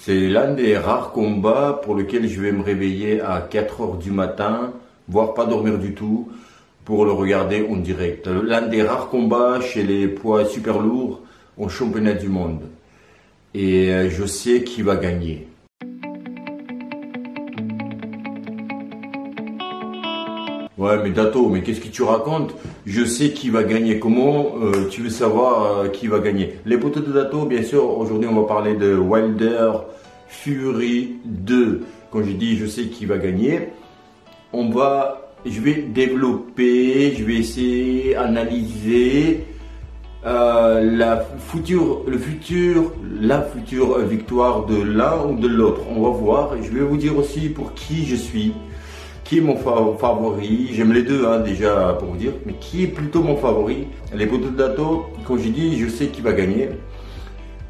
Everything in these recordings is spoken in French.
C'est l'un des rares combats pour lequel je vais me réveiller à 4 heures du matin, voire pas dormir du tout, pour le regarder en direct. L'un des rares combats chez les poids super lourds au championnat du monde. Et je sais qui va gagner. Ouais, mais Dato, mais qu'est-ce que tu racontes? Je sais qui va gagner. Comment tu veux savoir qui va gagner? Les potos de Dato, bien sûr, aujourd'hui on va parler de Wilder Fury 2. Quand je dis je sais qui va gagner, je vais développer, je vais essayer d'analyser la future victoire de l'un ou de l'autre. On va voir. Et je vais vous dire aussi pour qui je suis. Qui est mon favori? J'aime les deux déjà pour vous dire, mais qui est plutôt mon favori? Les potos de Dato, quand je dis je sais qui va gagner,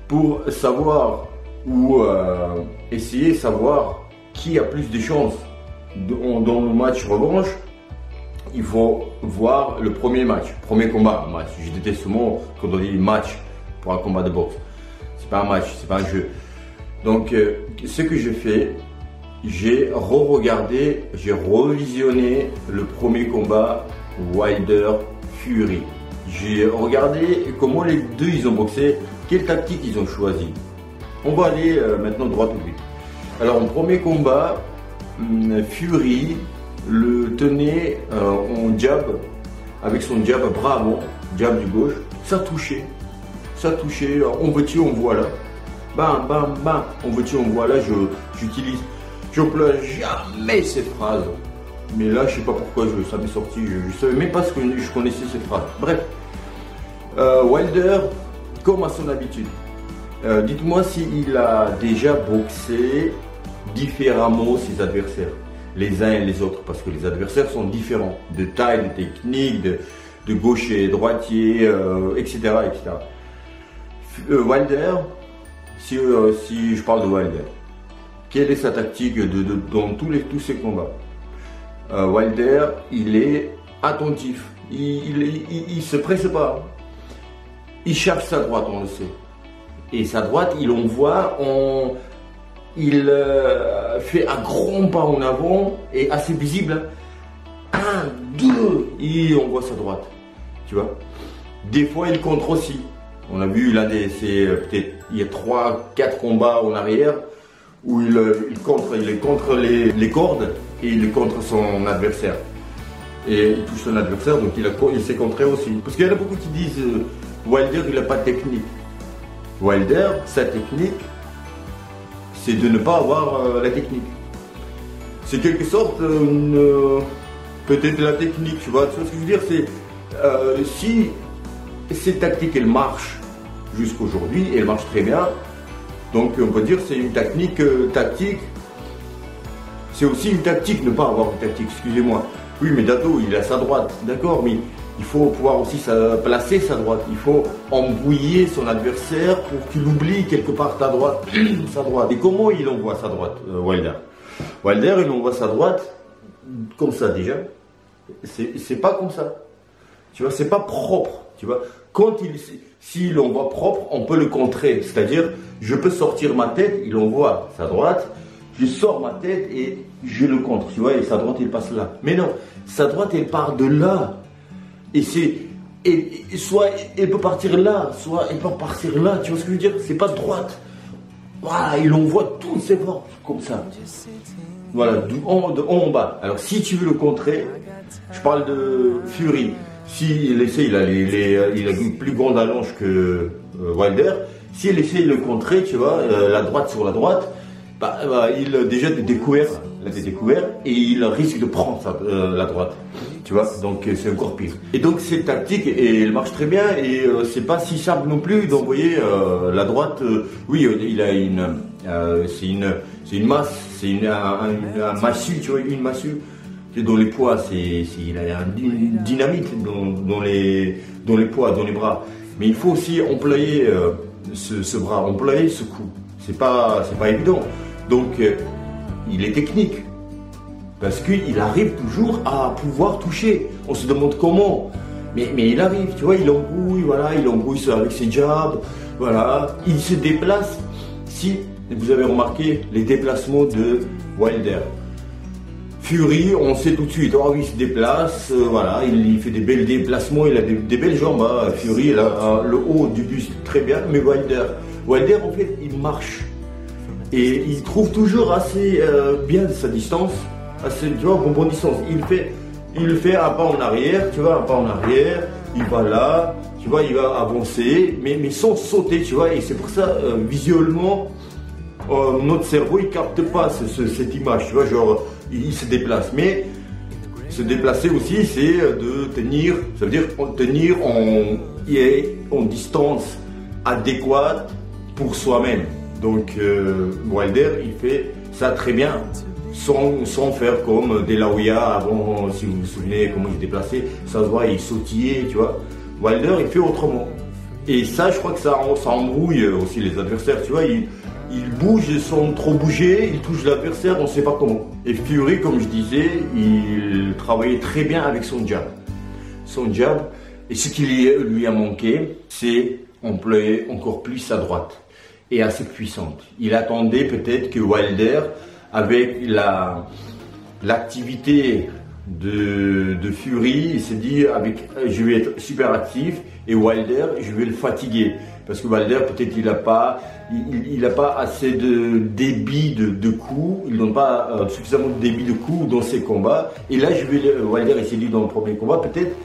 pour savoir ou essayer de savoir qui a plus de chances dans le match revanche, il faut voir le premier match, premier combat. Match. Je déteste ce mot quand on dit match pour un combat de boxe. C'est pas un match, c'est pas un jeu. Donc ce que je fais, j'ai re-regardé, j'ai revisionné le premier combat Wilder Fury. J'ai regardé comment les deux ils ont boxé, quelle tactique ils ont choisi. On va aller maintenant droit au but. Alors en premier combat, Fury le tenait en jab, avec son jab bras avant, jab du gauche, ça touchait, on veut tuer, on voit là, bam bam bam, on veut tuer, on voit là, j'emploie jamais cette phrase, mais là je sais pas pourquoi ça m'est sorti, je savais même pas ce que je connaissais cette phrase. Bref, Wilder, comme à son habitude, dites-moi s'il a déjà boxé différemment ses adversaires, les uns et les autres, parce que les adversaires sont différents, de taille, de technique, de gaucher, droitier, etc. Wilder, si je parle de Wilder, quelle est sa tactique dans tous ses combats? Wilder, il est attentif, il se presse pas, il cherche sa droite, on le sait, et sa droite, il envoie il fait un grand pas en avant et assez visible. 1, 2, et on voit sa droite. Tu vois. Des fois, il contre aussi. On a vu peut-être il y a 3-4 combats en arrière où il contre les cordes et il contre son adversaire. Et il touche son adversaire, donc il s'est contré aussi. Parce qu'il y en a beaucoup qui disent Wilder, il n'a pas de technique. Wilder, sa technique, c'est de ne pas avoir la technique. C'est quelque sorte peut-être la technique, tu vois ce que je veux dire, c'est si cette tactique elle marche jusqu'aujourd'hui, elle marche très bien, donc on peut dire c'est une tactique, c'est aussi une tactique, ne pas avoir une tactique, excusez-moi. Oui mais Dato, il a sa droite, d'accord, mais il faut pouvoir aussi placer sa droite, il faut embrouiller son adversaire pour qu'il oublie quelque part sa droite. Et comment il envoie sa droite, Wilder? Wilder, il envoie sa droite comme ça déjà. C'est pas comme ça. Tu vois, c'est pas propre. Tu vois, s'il envoie propre, on peut le contrer. C'est-à-dire, je peux sortir ma tête, il envoie sa droite, je sors ma tête et je le contre. Tu vois, et sa droite, il passe là. Mais non, sa droite, elle part de là. Et soit elle peut partir là, soit elle peut partir là, tu vois ce que je veux dire? C'est pas droite. Voilà, il envoie toutes ses forces comme ça. Voilà, de haut en bas. Alors si tu veux le contrer, je parle de Fury. S'il essaie, il a une plus grande allonge que Wilder. S'il essaie de le contrer, tu vois, la droite sur la droite, il a déjà des découvertes, et il risque de prendre la droite. Tu vois, donc c'est encore pire. Et donc cette tactique, et elle marche très bien, et c'est pas si simple non plus d'envoyer la droite. Oui, il a c'est une masse, c'est un massue, tu vois, une massue. Dans les poids, il a une dynamite dans les poids, dans les bras. Mais il faut aussi employer ce bras, employer ce coup. C'est pas évident. Donc il est technique. Parce qu'il arrive toujours à pouvoir toucher. On se demande comment. Mais il arrive, tu vois, il embrouille avec ses jabs, voilà. Il se déplace. Si vous avez remarqué les déplacements de Wilder. Fury, on sait tout de suite, oh oui, il se déplace, voilà, il fait des belles déplacements, il a des belles jambes. Hein. Fury, il a le haut du buste très bien, mais Wilder en fait, il marche. Et il trouve toujours assez bien sa distance, assez, tu vois, bonne distance. Il fait un pas en arrière, tu vois, un pas en arrière, il va là, tu vois, il va avancer, mais sans sauter, tu vois, et c'est pour ça, visuellement, notre cerveau, il capte pas cette image, tu vois, genre, il se déplace. Mais se déplacer aussi, c'est de tenir, ça veut dire tenir en distance adéquate pour soi-même. Donc, Wilder, il fait ça très bien. Sans faire comme De La Hoya avant, si vous vous souvenez comment il se déplaçait, ça se voit, il sautillait, tu vois. Wilder, il fait autrement. Et ça, je crois que ça embrouille aussi les adversaires, tu vois. Il bouge sans trop bouger, il touche l'adversaire, on ne sait pas comment. Et Fury, comme je disais, il travaillait très bien avec son jab. Son jab, et ce qui lui a manqué, c'est employer encore plus sa droite. Et assez puissante. Il attendait peut-être que Wilder, avec l'activité de Fury, il s'est dit je vais être super actif et Wilder, je vais le fatiguer. Parce que Wilder, peut-être il n'a pas assez de débit de coups, il ne donne pas suffisamment de débit de coups dans ses combats. Et là, Wilder, il s'est dit dans le premier combat, peut-être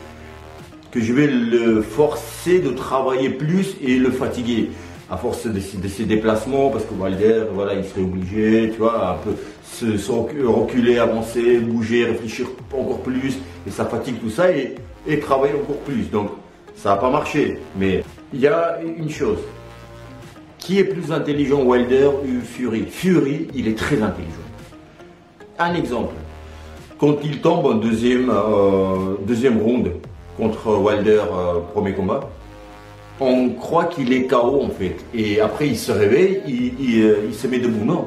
que je vais le forcer de travailler plus et le fatiguer. À force de ses déplacements, parce que Wilder, voilà, il serait obligé, tu vois, un peu se reculer, avancer, bouger, réfléchir encore plus, et ça fatigue tout ça, et travailler encore plus. Donc, ça n'a pas marché. Mais il y a une chose. Qui est plus intelligent, Wilder ou Fury? Fury, il est très intelligent. Un exemple. Quand il tombe en deuxième round contre Wilder, premier combat, on croit qu'il est KO en fait. Et après il se réveille, il se met debout. Non.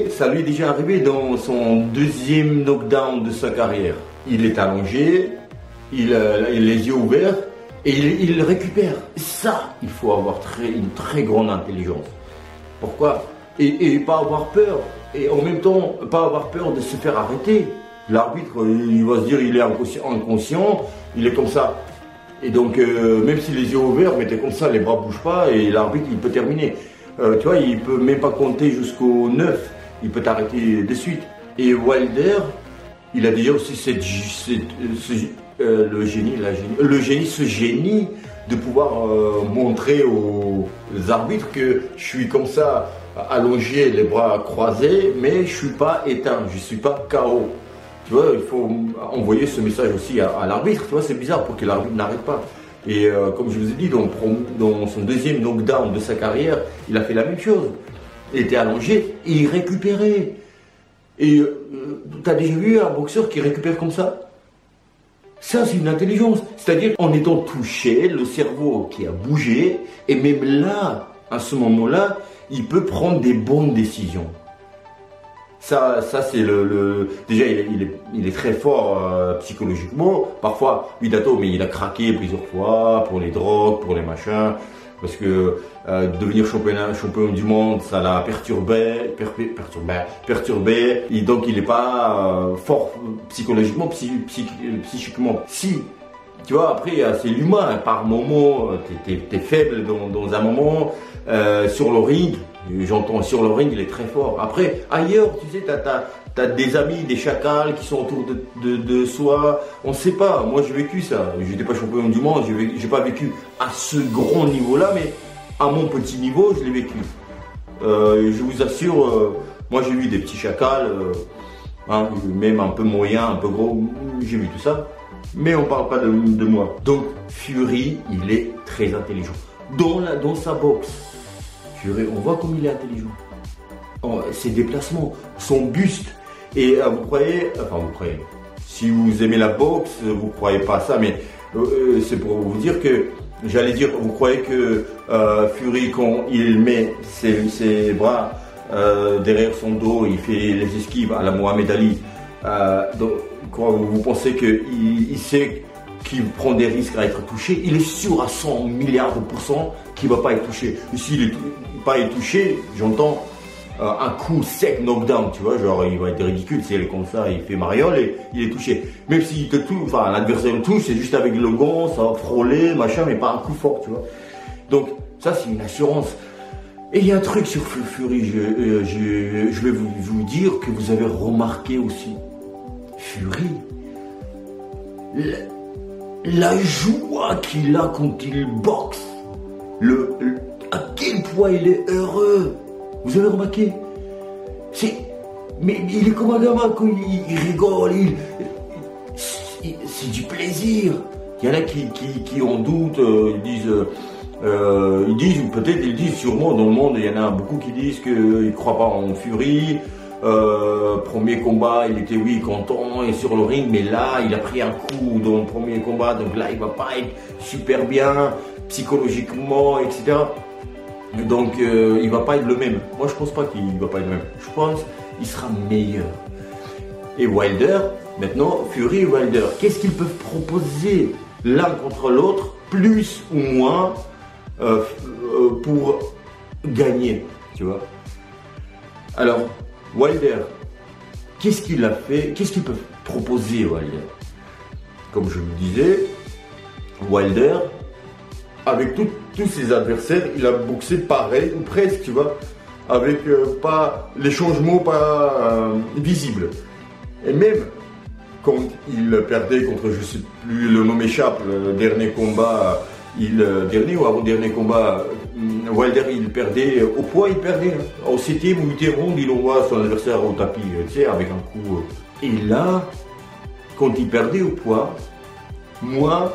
Ça lui est déjà arrivé dans son deuxième knockdown de sa carrière. Il est allongé, il a les yeux ouverts et il récupère. Ça, il faut avoir une très grande intelligence. Pourquoi? Et pas avoir peur. Et en même temps, pas avoir peur de se faire arrêter. L'arbitre, il va se dire, il est inconscient, il est comme ça. Et donc, même si les yeux ouverts, mettez comme ça, les bras ne bougent pas et l'arbitre, il peut terminer. Tu vois, il ne peut même pas compter jusqu'au 9, il peut t'arrêter de suite. Et Wilder, il a déjà aussi ce génie de pouvoir montrer aux arbitres que je suis comme ça, allongé, les bras croisés, mais je ne suis pas éteint, je ne suis pas KO. Tu vois, il faut envoyer ce message aussi à l'arbitre. Tu vois, c'est bizarre pour que l'arbitre n'arrête pas. Et comme je vous ai dit, dans son deuxième knockdown de sa carrière, il a fait la même chose. Il était allongé et il récupérait. Et tu as déjà vu un boxeur qui récupère comme ça? Ça, c'est une intelligence. C'est-à-dire, en étant touché, le cerveau qui a bougé, et même là, à ce moment-là, il peut prendre des bonnes décisions. Ça c'est déjà il est très fort psychologiquement. Parfois, Widato, mais il a craqué plusieurs fois pour les drogues, pour les machins, parce que devenir champion du monde, ça l'a perturbé, et donc il n'est pas fort psychologiquement, psychiquement. Si, tu vois, après c'est l'humain, par moment, t'es faible dans un moment, sur le ring. J'entends sur le ring, il est très fort. Après, ailleurs, tu sais, t'as des amis, des chacals qui sont autour de soi. On ne sait pas. Moi, j'ai vécu ça. Je n'étais pas champion du monde. J'ai pas vécu à ce grand niveau-là, mais à mon petit niveau, je l'ai vécu. Je vous assure, moi, j'ai vu des petits chacals, même un peu moyens, un peu gros. J'ai vu tout ça. Mais on ne parle pas de moi. Donc, Fury, il est très intelligent. Dans sa boxe. On voit comme il est intelligent. Ses déplacements, son buste. Et vous croyez, si vous aimez la boxe, vous ne croyez pas à ça, mais c'est pour vous dire que, j'allais dire, vous croyez que Fury, quand il met ses bras derrière son dos, il fait les esquives à la Mohamed Ali, donc, vous pensez qu'il sait qui prend des risques à être touché, il est sûr à 100 milliards de pourcents qu'il ne va pas être touché. Et s'il n'est pas être touché, j'entends un coup sec knockdown, tu vois, genre il va être ridicule, si elle est comme ça, il fait mariole et il est touché. Même s'il te touche, enfin l'adversaire le touche, c'est juste avec le gant, ça va frôler, machin, mais pas un coup fort, tu vois. Donc ça c'est une assurance. Et il y a un truc sur Fury, je vais vous dire que vous avez remarqué aussi. Fury, la joie qu'il a quand il boxe, à quel point il est heureux. Vous avez remarqué? Mais il est comme un gamin, quand il rigole, c'est du plaisir. Il y en a qui en doutent, ils disent sûrement dans le monde, il y en a beaucoup qui disent qu'ils ne croient pas en Fury. Premier combat, il était content et sur le ring, mais là il a pris un coup dans le premier combat, donc là il va pas être super bien psychologiquement, etc. Donc il va pas être le même. Moi je pense pas qu'il va pas être le même. Je pense qu'il sera meilleur. Et Wilder, maintenant Fury et Wilder, qu'est-ce qu'ils peuvent proposer l'un contre l'autre, plus ou moins pour gagner, tu vois? Alors Wilder, qu'est-ce qu'il a fait? Qu'est-ce qu'il peut proposer, Wilder? Comme je vous disais, Wilder, avec tous ses adversaires, il a boxé pareil, ou presque, tu vois, avec pas les changements pas visibles. Et même quand il perdait contre, je sais plus, le nom m'échappe, le dernier combat, dernier ou avant-dernier combat, Wilder il perdait, au poids il perdait, hein. Au 7e ou 8e round il envoie son adversaire au tapis, tu sais, avec un coup. Et là, quand il perdait au poids, moi,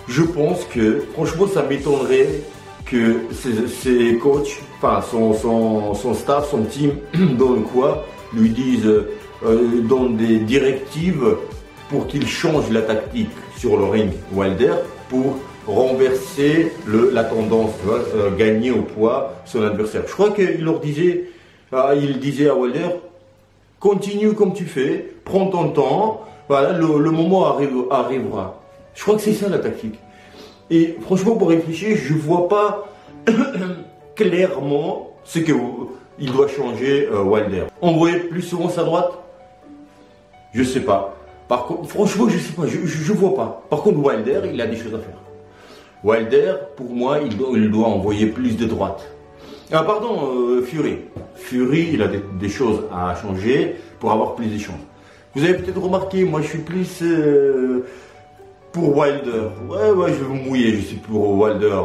je pense que, franchement, ça m'étonnerait que ses coachs, enfin son staff, son team, dans quoi, lui disent, donnent des directives pour qu'il change la tactique sur le ring, Wilder, pour renverser la tendance, gagner au poids son adversaire. Je crois qu'il leur disait, il disait à Wilder, continue comme tu fais, prends ton temps, voilà, le moment arrivera. Je crois que c'est ça la tactique. Et franchement, pour réfléchir, je ne vois pas clairement ce qu'il doit changer Wilder. Envoyer plus souvent sa droite, je ne sais pas. Par contre, franchement, je ne sais pas, je ne vois pas. Par contre, Wilder, il a des choses à faire. Wilder, pour moi, il doit envoyer plus de droite. Ah pardon, Fury. Fury, il a des choses à changer pour avoir plus de chances. Vous avez peut-être remarqué, moi je suis plus pour Wilder. Ouais, je vais vous mouiller, je suis pour Wilder.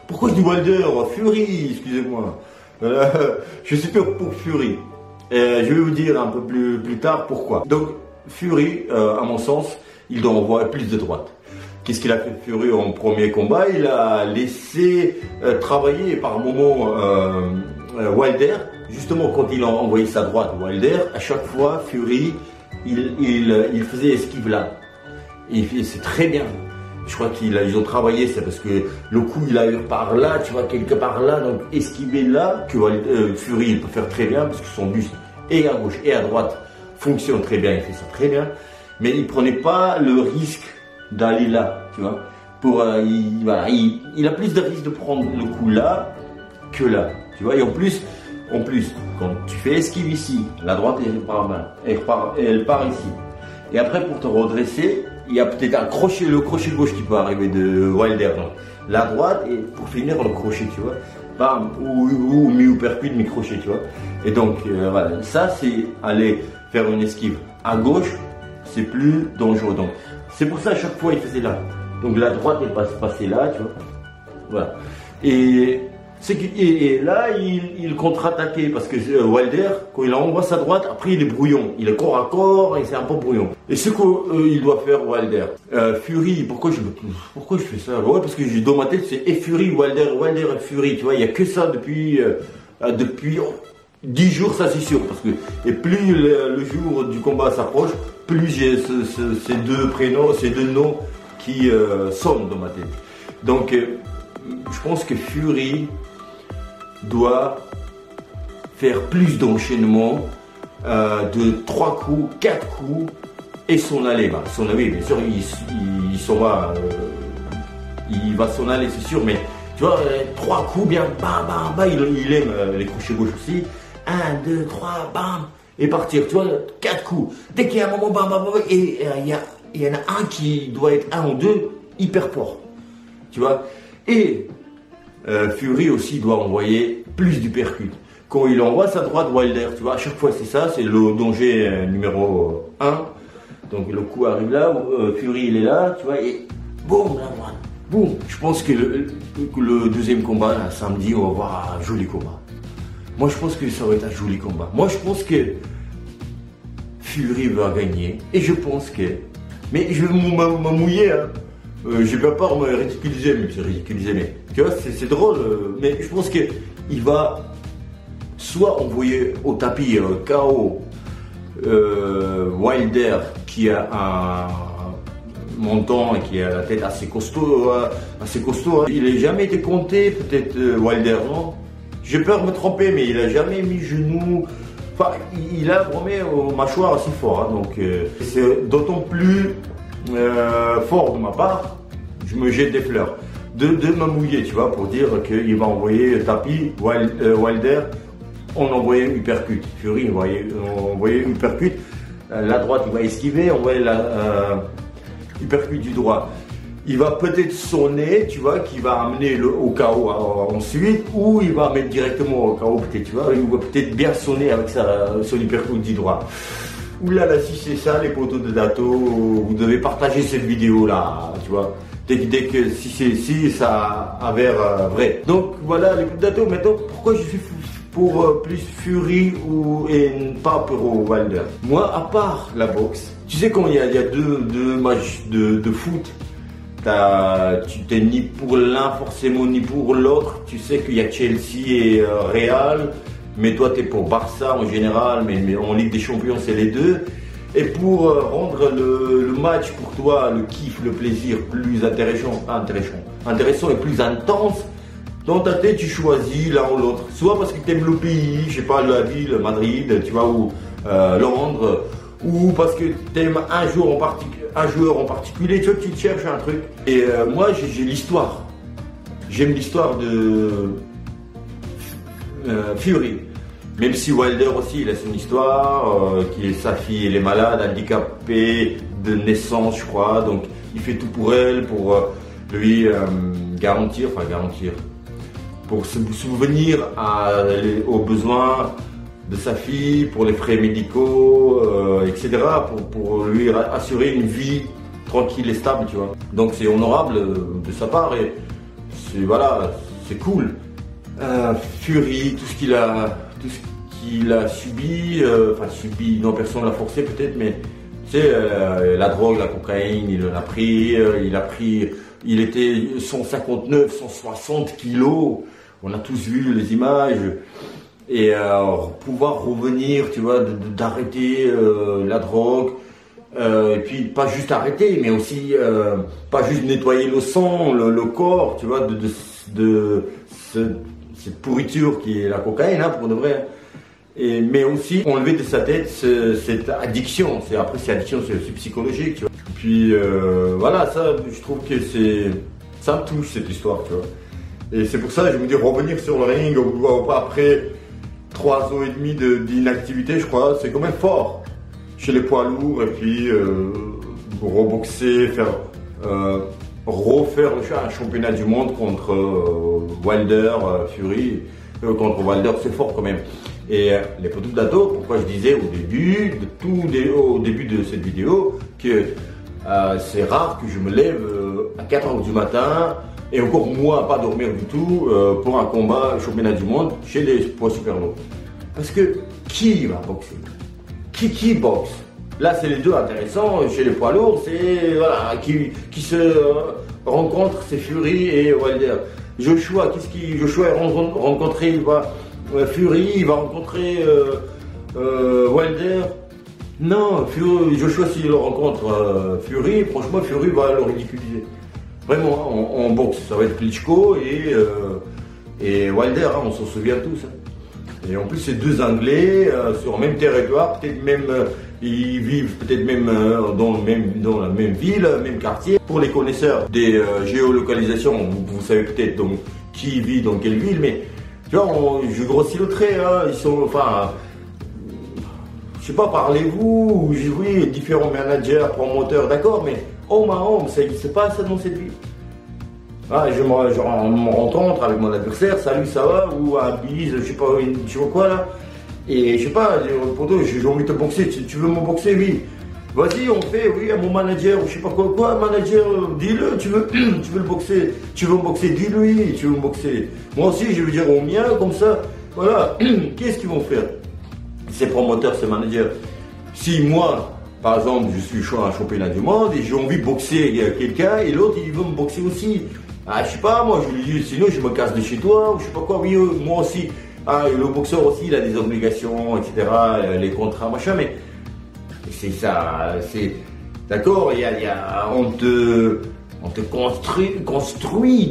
Pourquoi je dis Wilder? Fury, excusez-moi. Je suis pour Fury. Je vais vous dire un peu plus tard pourquoi. Donc, Fury, à mon sens, il doit envoyer plus de droite. Qu'est-ce qu'il a fait Fury en premier combat? Il a laissé travailler par moment Wilder. Justement, quand il a envoyé sa droite, Wilder, à chaque fois, Fury, il faisait esquive là. Et c'est très bien. Je crois qu'ils ont travaillé, c'est parce que le coup, il a eu par là, tu vois, quelque part là, donc esquiver là, que Fury, il peut faire très bien, parce que son buste, et à gauche et à droite, fonctionne très bien, il fait ça très bien. Mais il ne prenait pas le risque d'aller là, tu vois. Il a plus de risque de prendre le coup là que là, tu vois. Et en plus, quand tu fais esquive ici, la droite elle part ici. Et après, pour te redresser, il y a peut-être le crochet gauche qui peut arriver de Wilder. Donc, la droite et pour finir le crochet, tu vois. Bam, ou mi-uppercut, mi-crochet, tu vois. Et donc, voilà, ça c'est aller faire une esquive à gauche, c'est plus dangereux. Donc, c'est pour ça à chaque fois il faisait là. Donc la droite elle passait là, tu vois. Voilà. Et là il contre-attaquait parce que Wilder, quand il envoie sa droite, après il est brouillon. Il est corps à corps et c'est un peu brouillon. Et ce qu'il doit faire Wilder. Fury, pourquoi je fais ça? Ouais, parce que dans ma tête c'est Fury, Wilder et Fury, tu vois. Il n'y a que ça depuis 10 jours, ça c'est sûr. Parce que, et plus le jour du combat s'approche, plus j'ai ces deux prénoms, ces deux noms qui sonnent dans ma tête. Donc, je pense que Fury doit faire plus d'enchaînements de 3 coups, 4 coups et s'en aller. Bah, s'en aller, bien sûr, il s'en va. Il va s'en aller, c'est sûr, mais tu vois, 3 coups bien, bam, bam, bam, il aime les crochets gauche aussi. 1, 2, 3, bam, et partir, tu vois, 4 coups. Dès qu'il y a un moment, bam, bam, bam, et il y en a un qui doit être 1 ou 2 hyper fort, tu vois. Et Fury aussi doit envoyer plus du percute. Quand il envoie sa droite, Wilder, tu vois, à chaque fois c'est ça, c'est le danger numéro 1. Donc le coup arrive là, Fury il est là, tu vois, et boum, la droite. Bon, je pense que le deuxième combat, là, samedi, on va voir un joli combat. Moi, je pense que ça va être un joli combat. Moi, je pense que Fury va gagner. Et je pense que... Mais je vais me mouiller, hein. J'ai pas peur de me ridiculiser, mais c'est ridiculiser, mais... Tu vois, c'est drôle, mais je pense qu'il va soit envoyer au tapis KO Wilder, qui a un... montant et qui a la tête assez costaud, hein. Il n'a jamais été compté, peut-être Wilder, non? J'ai peur de me tromper, mais il n'a jamais mis genou. Enfin, il a vraiment au mâchoire assez fort, hein, donc c'est d'autant plus fort de ma part. Je me jette des fleurs de me mouiller, tu vois, pour dire qu'il va envoyer tapis Wilder. On envoyait uppercut, Fury envoyait uppercut. La droite, il va esquiver, on voyait la uppercut du droit. Il va peut-être sonner, tu vois, qui va amener au KO ensuite, ou il va mettre directement au KO, peut-être, tu vois, il va peut-être bien sonner avec son uppercut du droit. Oulala, si c'est ça, les potos de Dato, vous devez partager cette vidéo-là, tu vois, dès que si ça avère vrai. Donc voilà, les potos de Dato. Maintenant, pourquoi je suis pour plus Fury et pas pour Wilder? Moi, à part la boxe, tu sais, quand il y a deux matchs de foot, tu t'es ni pour l'un forcément ni pour l'autre. Tu sais qu'il y a Chelsea et Real, mais toi tu es pour Barça en général, mais en Ligue des Champions c'est les deux. Et pour rendre le match pour toi, le kiff, le plaisir plus intéressant et plus intense, dans ta tête tu choisis l'un ou l'autre. Soit parce que tu aimes le pays, je sais pas, la ville, Madrid, tu vois, ou Londres, ou parce que tu aimes un joueur en particulier, tu vois, tu cherches un truc. Et moi, j'ai l'histoire. J'aime l'histoire de Fury. Même si Wilder aussi, il a son histoire, sa fille, elle est malade, handicapée de naissance, je crois. Donc, il fait tout pour elle, pour lui garantir, pour se souvenir aux besoins de sa fille, pour les frais médicaux, etc., pour lui assurer une vie tranquille et stable, tu vois. Donc c'est honorable de sa part et c'est cool. Fury, tout ce qu'il a subi, non, personne ne l'a forcé peut-être, mais tu sais, la drogue, la cocaïne, il en a pris, il était 159, 160 kilos, on a tous vu les images. Et pouvoir revenir, tu vois, d'arrêter la drogue, et puis pas juste arrêter, mais aussi pas juste nettoyer le sang, le corps, tu vois, de cette pourriture qui est la cocaïne, hein, pour de vrai. Mais aussi enlever de sa tête cette addiction. Cette addiction, c'est psychologique, tu vois. Et puis voilà, ça, je trouve que ça me touche cette histoire, tu vois. Et c'est pour ça que je me dis revenir sur le ring après 3 ans et demi d'inactivité, je crois, c'est quand même fort chez les poids lourds. Et puis reboxer, refaire un championnat du monde contre Wilder, Fury, contre Wilder, c'est fort quand même. Et les potos de Dato, pourquoi je disais au début de cette vidéo que c'est rare que je me lève à 4h du matin, et encore moi, pas dormir du tout, pour un combat championnat du monde chez les poids super lourds. Parce que qui va boxer? Qui boxe? Là, c'est les deux intéressants. Chez les poids lourds, c'est qui se rencontrent, c'est Fury et Wilder. Joshua va rencontrer Fury, il va rencontrer Wilder. Non, Joshua, s'il rencontre Fury, franchement, Fury va le ridiculiser. Vraiment, en boxe, ça va être Klitschko et Wilder, hein, on s'en souvient tous. Hein. Et en plus, c'est deux Anglais sur le même territoire, peut-être même Ils vivent peut-être même dans la même ville, même quartier. Pour les connaisseurs des géolocalisations, vous savez peut-être donc qui vit dans quelle ville, mais tu vois, je grossis le trait, hein, ils sont, enfin, je sais pas, parlez-vous, oui, différents managers, promoteurs, d'accord, mais homme à homme, ça n'existe pas ça dans cette ville. Ah, je me rencontre avec mon adversaire, salut, ça va, ou à bise, je sais pas quoi là. Et je sais pas, pour toi, j'ai envie de te boxer, tu veux me boxer, oui. Vas-y, on fait, oui, à mon manager, ou je sais pas quoi, manager, dis-le, tu veux le boxer, tu veux me boxer, dis-lui, tu veux me boxer. Moi aussi, je veux dire au mien, comme ça, voilà, qu'est-ce qu'ils vont faire? Ces promoteurs, ces managers. Si moi, par exemple, je suis chaud à un championnat du monde et j'ai envie de boxer quelqu'un et l'autre, il veut me boxer aussi. Ah, je sais pas, moi, je lui dis, sinon, je me casse de chez toi, ou je sais pas quoi, oui, moi aussi. Ah, le boxeur aussi, il a des obligations, etc., les contrats, machin, mais c'est ça, c'est d'accord, on te construit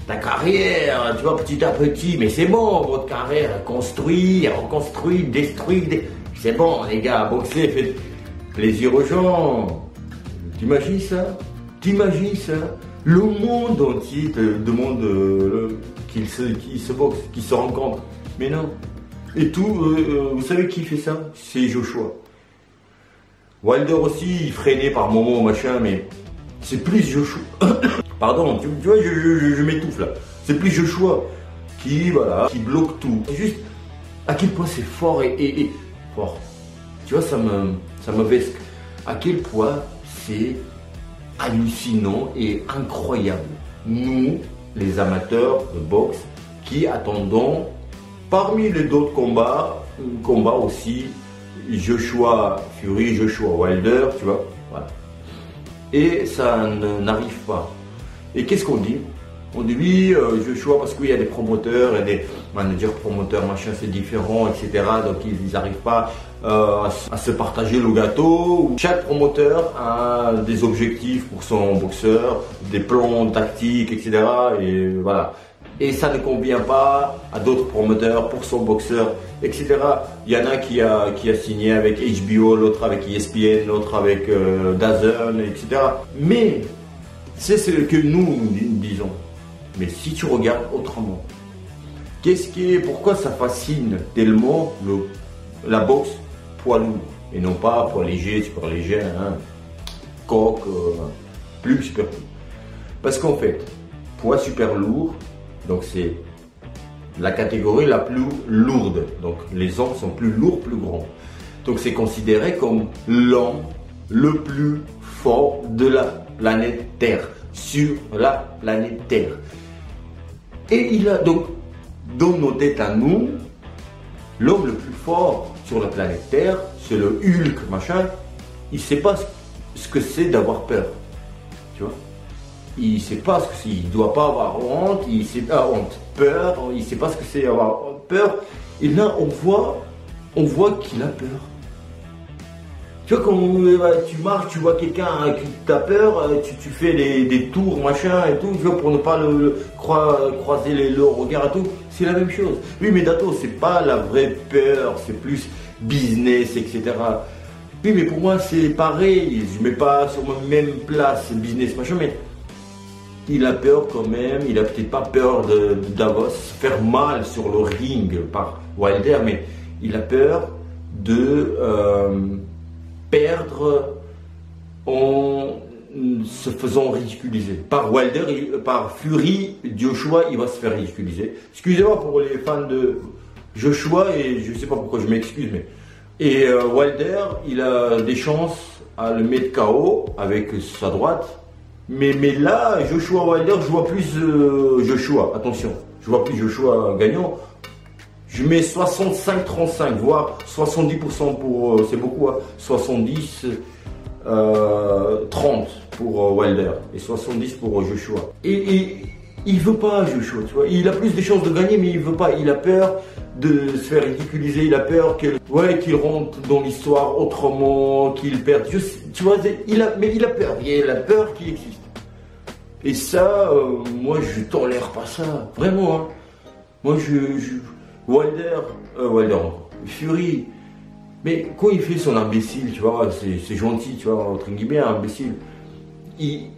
ta carrière, tu vois, petit à petit, mais c'est bon, votre carrière, construit, reconstruit, détruit, c'est bon, les gars, boxer, faites plaisir aux gens. T'imagines ça? Le monde entier te demande qu'ils se boxent, qu'ils se rencontrent. Mais non. Et tout, vous savez qui fait ça? C'est Joshua. Wilder aussi, il freinait par moments, machin, mais c'est plus Joshua. Pardon, tu vois, je m'étouffe là. C'est plus Joshua qui bloque tout. C'est juste à quel point c'est fort et fort. Tu vois, ça me vesque. À quel point c'est hallucinant et incroyable. Nous, les amateurs de boxe, qui attendons parmi les autres combats aussi, Joshua Fury, Joshua Wilder, tu vois, voilà. Et ça n'arrive pas. Et qu'est-ce qu'on dit? On dit oui, Joshua, parce qu'il y a des promoteurs, il y a des managers, promoteurs, machin, c'est différent, etc. Donc ils n'arrivent pas à se partager le gâteau. Chaque promoteur a des objectifs pour son boxeur, des plans tactiques, etc. Et voilà. Et ça ne convient pas à d'autres promoteurs pour son boxeur, etc. Il y en a qui a signé avec HBO, l'autre avec ESPN, l'autre avec DAZN, etc. Mais c'est ce que nous disons. Mais si tu regardes autrement, pourquoi ça fascine tellement la boxe poids lourd et non pas poids léger, super léger, hein, coq, plus super lourd. Parce qu'en fait, poids super lourd, donc c'est la catégorie la plus lourde. Donc les hommes sont plus lourds, plus grands. Donc c'est considéré comme l'homme le plus fort de la planète Terre, sur la planète Terre. Et il a donc, dans nos têtes à nous, l'homme le plus fort sur la planète Terre, c'est le Hulk, machin. Il ne sait pas ce que c'est d'avoir peur. Tu vois? Il ne sait pas ce que c'est. Il ne doit pas avoir honte. Il sait pas peur. Il ne sait pas ce que c'est avoir peur. Et là, on voit qu'il a peur. Tu vois, quand tu marches, tu vois quelqu'un qui a peur, tu fais des tours, machin et tout, tu vois, pour ne pas croiser le regard et tout, c'est la même chose. Oui, mais Dato, c'est pas la vraie peur, c'est plus business, etc. Oui, mais pour moi, c'est pareil, je mets pas sur ma même place business, machin, mais il a peur quand même, il a peut-être pas peur d'avoir se faire mal sur le ring par Wilder, mais il a peur de perdre en se faisant ridiculiser. Par Wilder, par Fury, Joshua, il va se faire ridiculiser. Excusez-moi pour les fans de Joshua, et je ne sais pas pourquoi je m'excuse, mais... Et Wilder, il a des chances à le mettre KO avec sa droite. Mais là, Joshua Wilder, je vois plus Joshua, attention, je vois plus Joshua gagnant. Je mets 65-35, voire 70% pour, c'est beaucoup, hein, 70-30 pour Wilder et 70 pour Joshua. Et il veut pas Joshua, tu vois. Il a plus de chances de gagner, mais il veut pas. Il a peur de se faire ridiculiser, il a peur qu'il rentre dans l'histoire autrement, qu'il perde. Tu vois, il a peur, il a la peur qui existe. Et ça, moi, je tolère pas ça, vraiment. Hein. Moi, Wilder, Fury, Mais quand il fait son imbécile, tu vois, c'est gentil, tu vois, entre guillemets, imbécile. Il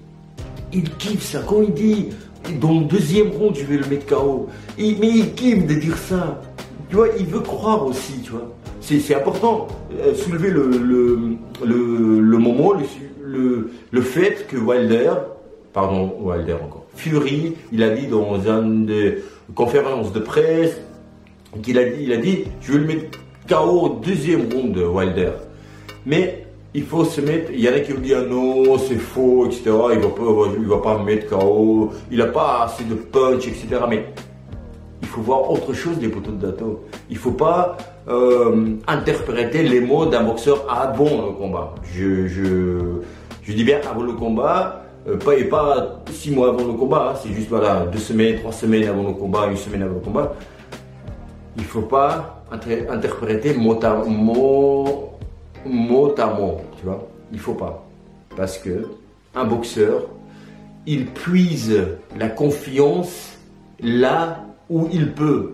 kiffe ça. Quand il dit, dans le deuxième round, je vais le mettre KO. Mais il kiffe de dire ça. Tu vois, il veut croire aussi, tu vois. C'est important. Soulever le moment, le fait que Wilder encore. Fury, il a dit dans une conférence de presse, il a dit, je vais le mettre KO au deuxième round de Wilder. Mais il faut se mettre, il y en a qui me disent ah non, c'est faux, etc. Il va pas me mettre KO, il n'a pas assez de punch, etc. Mais il faut voir autre chose des poteaux de Dato. Il ne faut pas interpréter les mots d'un boxeur avant le combat. Je dis bien avant le combat, pas 6 mois avant le combat, hein, c'est juste voilà, 2 semaines, 3 semaines avant le combat, 1 semaine avant le combat. Il ne faut pas interpréter mot à mot, tu vois. Il ne faut pas. Parce que un boxeur, il puise la confiance là où il peut.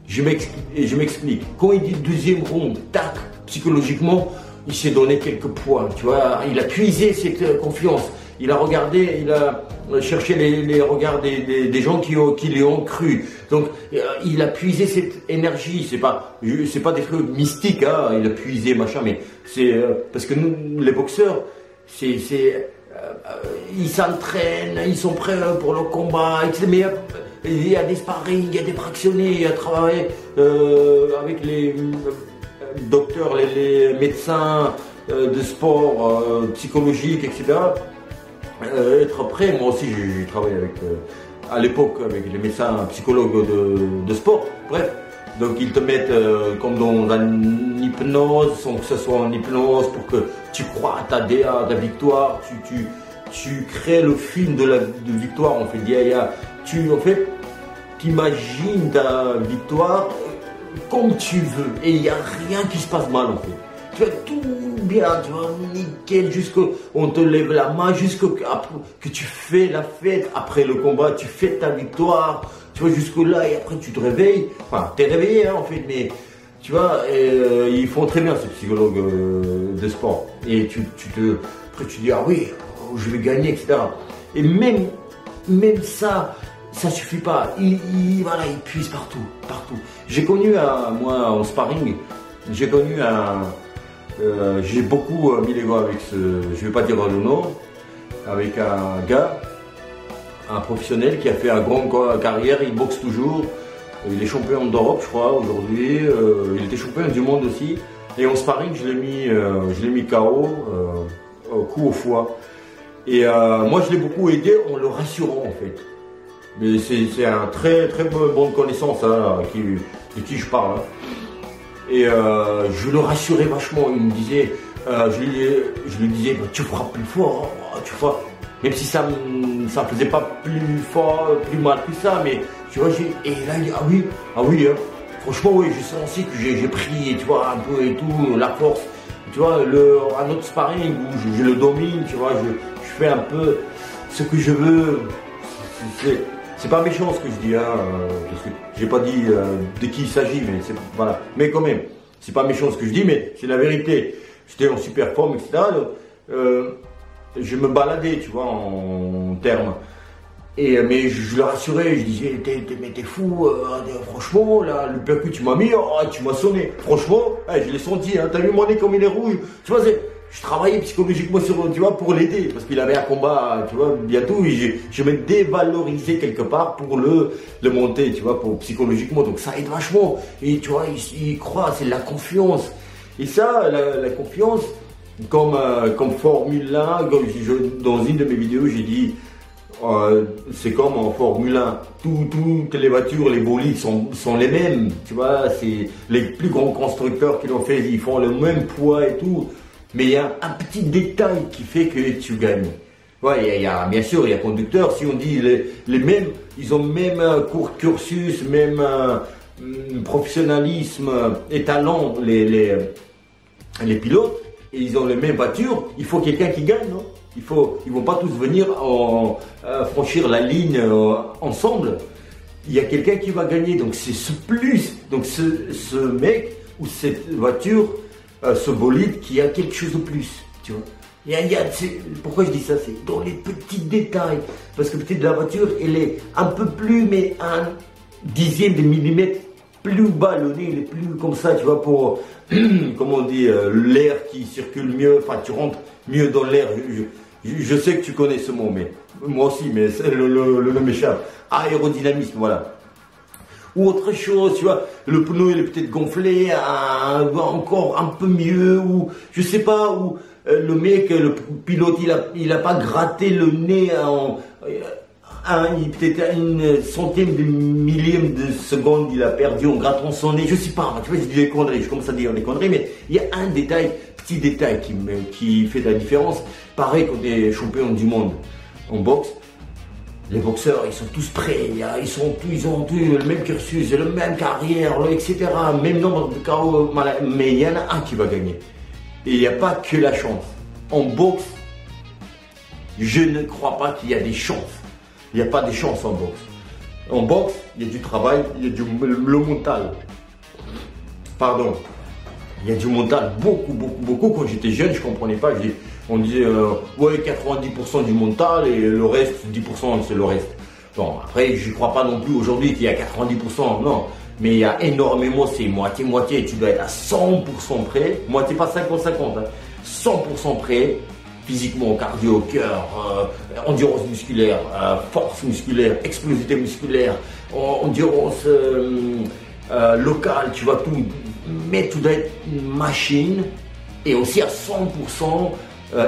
Je m'explique. Quand il dit deuxième round, tac, psychologiquement, il s'est donné quelques points, tu vois. Il a puisé cette confiance. Il a regardé, il a cherché les regards des gens qui lui ont cru. Donc, il a puisé cette énergie. C'est pas des trucs mystiques, hein. Il a puisé, machin, mais c'est parce que nous, les boxeurs, ils s'entraînent, ils sont prêts pour le combat, etc. Mais il y a des sparring, il y a des fractionnés, il y a travaillé avec les docteurs, les médecins de sport, psychologiques, etc. Être prêt, moi aussi j'ai travaillé à l'époque avec les médecins psychologues de sport, bref. Donc ils te mettent comme dans une hypnose, sans que ce soit en hypnose, pour que tu crois à ta victoire, tu crées le film de victoire, en fait. Tu imagines ta victoire comme tu veux et il n'y a rien qui se passe mal, en fait. Tu vois, tout bien, tu vois, nickel, jusqu'on te lève la main, que tu fais la fête après le combat, tu fêtes ta victoire, tu vois, jusque là, et après tu te réveilles, enfin, t'es réveillé, hein, en fait, mais, tu vois, ils font très bien, ces psychologues de sport, et après tu dis, ah oui, je vais gagner, etc. Et même ça suffit pas, il puise partout. J'ai connu, moi, en sparring, j'ai beaucoup mis les gars avec je vais pas dire le nom, avec un gars, un professionnel qui a fait une grande carrière, il boxe toujours, il est champion d'Europe, je crois, aujourd'hui, il était champion du monde aussi, et en sparring, je l'ai mis KO, coup au foie. Et moi, je l'ai beaucoup aidé en le rassurant, en fait. Mais c'est un très très bonne connaissance, hein, de qui je parle. Hein. Et je le rassurais vachement. Il me disait, je lui disais, tu frappes plus fort, hein, tu frappes. Même si ça faisait pas plus fort, plus mal que ça, mais tu vois, et là il dit, ah oui, hein. Franchement oui, j'ai senti que j'ai pris, tu vois, un peu et tout, la force. Tu vois, un autre sparring où je le domine, tu vois, je fais un peu ce que je veux. C'est pas méchant ce que je dis, hein, parce que j'ai pas dit de qui il s'agit, mais voilà. Mais quand même, c'est pas méchant ce que je dis, mais c'est la vérité. J'étais en super forme, etc. Donc, je me baladais, tu vois, en termes. Mais je le rassurais, je disais, mais t'es fou, franchement, là, le percu tu m'as mis, tu m'as sonné. Franchement, je l'ai senti, hein, t'as vu mon nez comme il est rouge. Tu vois, je travaillais psychologiquement tu vois, pour l'aider, parce qu'il avait un combat, tu vois, bientôt, et je me dévalorisais quelque part pour le monter, tu vois, psychologiquement. Donc ça aide vachement. Et tu vois, il croit, c'est la confiance. Et ça, la confiance, comme Formule 1, dans une de mes vidéos, j'ai dit, c'est comme en Formule 1, toutes les voitures, les bolides sont les mêmes, tu vois, c'est les plus grands constructeurs qui l'ont fait, ils font le même poids et tout. Mais il y a un petit détail qui fait que tu gagnes. Ouais, bien sûr, il y a conducteurs, si on dit les mêmes, ils ont même cursus, même professionnalisme et talent, les pilotes, et ils ont les mêmes voitures, il faut quelqu'un qui gagne, non? Ils vont pas tous venir franchir la ligne ensemble. Il y a quelqu'un qui va gagner, donc c'est ce plus, donc ce mec ou cette voiture ce bolide qui a quelque chose de plus, tu vois. Pourquoi je dis ça? C'est dans les petits détails. Parce que peut-être la voiture, elle est un peu plus, mais un dixième de millimètre plus bas. Le nez, il est plus comme ça, tu vois, pour, comment on dit, l'air qui circule mieux. Enfin, tu rentres mieux dans l'air. Je sais que tu connais ce mot, mais moi aussi, mais le nom m'échappe. Aérodynamisme, voilà. Ou autre chose, tu vois, le pneu il est peut-être gonflé, encore un peu mieux, ou je sais pas, ou le mec, le pilote, il a pas gratté le nez peut-être une centième de millième de seconde, il a perdu en grattant son nez, je sais pas, tu vois, je dis des conneries, je commence à dire des conneries, mais il y a un détail, petit détail qui fait de la différence. Pareil quand tu es champion du monde en boxe, les boxeurs, ils sont tous prêts, ils ont tous le même cursus, le même carrière, etc. Même nombre de KO, mais il y en a un qui va gagner. Et il n'y a pas que la chance. En boxe, je ne crois pas qu'il y a des chances. Il n'y a pas de chance en boxe. En boxe, il y a du travail, il y a le mental. Pardon. Il y a du mental, beaucoup. Quand j'étais jeune, je ne comprenais pas. On disait, ouais, 90% du mental et le reste, 10% c'est le reste. Bon, après, je ne crois pas non plus aujourd'hui qu'il y a 90%, non. Mais il y a énormément, c'est moitié-moitié. Tu dois être à 100% prêt. Moitié, pas 50-50, hein. 100% prêt, physiquement, cardio, cœur, endurance musculaire, force musculaire, explosivité musculaire, endurance locale, tu vois, tout. Mais tu dois être une machine et aussi à 100%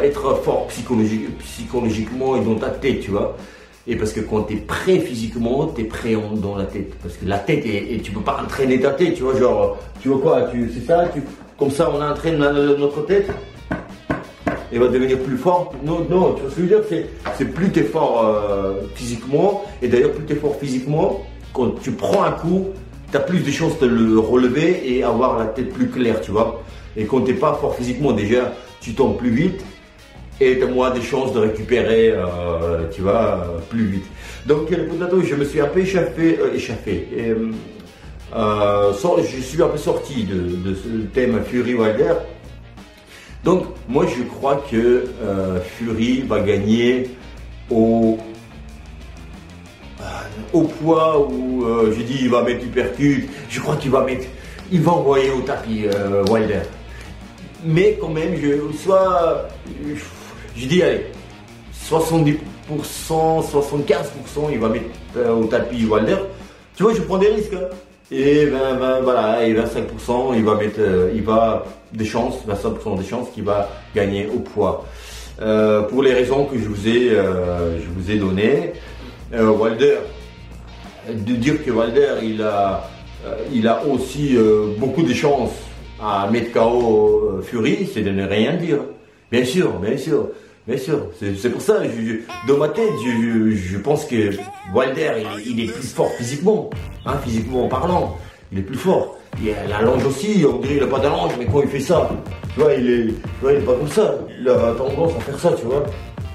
être fort psychologiquement et dans ta tête, tu vois. Et parce que quand tu es prêt physiquement, tu es prêt dans la tête. Parce que la tête, et tu peux pas entraîner ta tête, tu vois, genre, tu vois quoi, c'est ça, comme ça on entraîne notre tête, et va devenir plus fort. Non, tu vois ce que je veux dire, c'est plus tu es fort physiquement, et d'ailleurs plus tu es fort physiquement, quand tu prends un coup, tu as plus de chances de le relever et avoir la tête plus claire, tu vois. Et quand tu n'es pas fort physiquement, déjà, tu tombes plus vite et tu as moins de chances de récupérer, tu vois, plus vite. Donc, le potato, je me suis un peu échappé. Je suis un peu sorti de ce thème Fury Wilder. Donc, moi, je crois que Fury va gagner au poids où j'ai dit il va mettre uppercut, je crois qu'il va envoyer au tapis Wilder. Mais quand même, je dis allez, 70%, 75% il va mettre au tapis Wilder. Tu vois, je prends des risques. Hein. Et voilà, et 25% il va des chances, 25% des chances qu'il va gagner au poids. Pour les raisons que je vous ai données. Wilder, de dire que Wilder il a aussi beaucoup de chances à mettre KO Fury, c'est de ne rien dire. Bien sûr. C'est pour ça, dans ma tête, je pense que Wilder il est plus fort physiquement, hein, physiquement parlant, il est plus fort. Il a la longe aussi, on dirait qu'il n'a pas de longe, mais quand il fait ça, tu vois, il est pas comme ça. Il a tendance à faire ça, tu vois.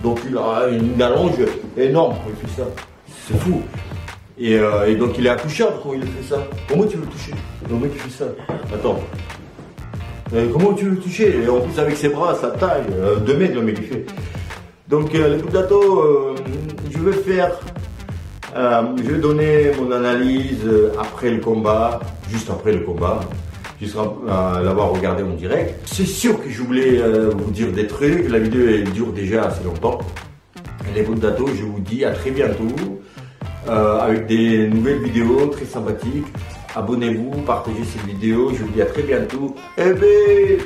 Donc il a une allonge énorme quand il fait ça. C'est fou. Et donc il est intouchable quand il fait ça. Comment tu veux le toucher? Le mec qui fait ça. Attends. Comment tu veux le toucher? Et en plus avec ses bras, sa taille, 2 mètres le mec il fait. Donc le potato, je vais donner mon analyse après le combat, juste après le combat. Juste l'avoir regardé en direct. C'est sûr que je voulais vous dire des trucs. La vidéo elle dure déjà assez longtemps. Les potatos, je vous dis à très bientôt avec des nouvelles vidéos très sympathiques. Abonnez-vous, partagez cette vidéo. Je vous dis à très bientôt. Et